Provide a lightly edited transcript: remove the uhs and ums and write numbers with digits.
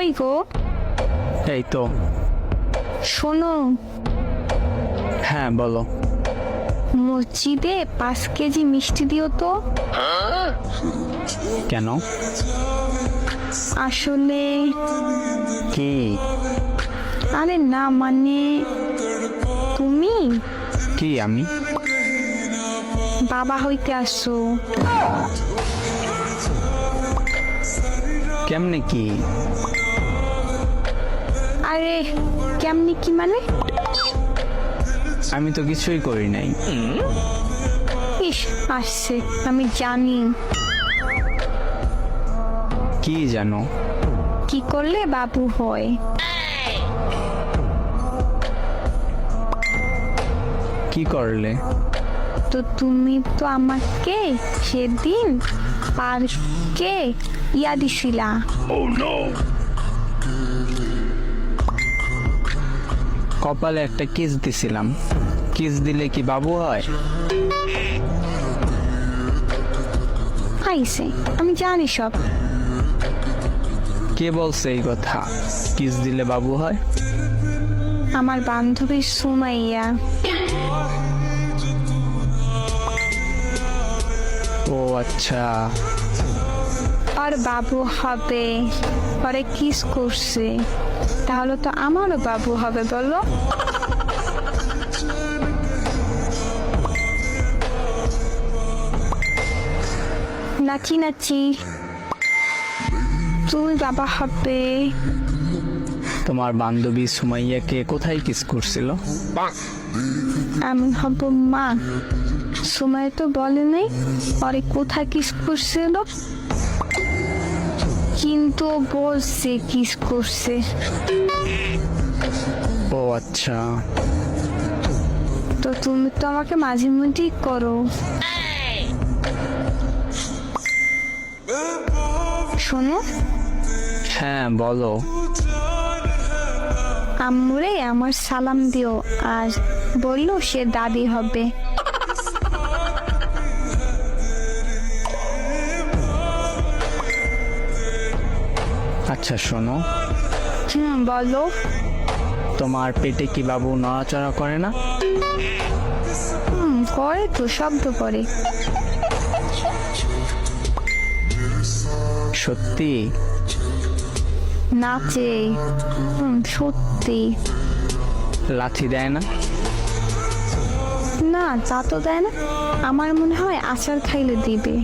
কই গো? এই তো। শোনো, হ্যাঁ বলো। মসজিদে 5 কেজি মিষ্টি দিও তো। কেন? আসলে কি? আরে না মানে তুমি কি আমি? বাবা হইতে আসছো। কেমনে কি? আরে কেমনি কি মানে? আমি তো কিছুই করি নাই। ইস, আসছে, আমি জানি কি জানো? কি করলে বাবু হয়। কি করলে? তো তুমি তো আমাকে সেদিন পার্কে দিছিলা। কপালে একটা কিস দিছিলাম। কিস দিলে কি বাবু হয়? আইছে, আমি জানি সব। কে বলছে এই কথা? কিস দিলে বাবু হয়? আমার বান্ধবী সুমাইয়া। ও আচ্ছা। আর বাবু হবে, পরে কিস করছে, তাহলে তো আমারও বাবু হবে বলো। নাচি নাচি, তুমি বাবা হবে। তোমার বান্ধবী সুমাইয়াকে কোথায় কিস করছিল? আমি হব মা। সময় তো বলে নাই পরে কোথায় কিস করছিল, কিন্তু বলছে কিস করছে। ও আচ্ছা। তো তুমি তো আমাকে মাঝে মধ্যেই করো। শোনো, হ্যাঁ বলো। আম্মুরে আমার সালাম দিও আর বললো সে দাদি হবে। আচ্ছা শোনো, বলো। তোমার পেটে কি বাবু নড়াচড়া করে না? করে তো, শব্দ করে। সত্যি? নাচে। সত্যি। লাথি দেয় না? না, তা তো দেয় না। আমার মনে হয় আচার খাইলে দিবে।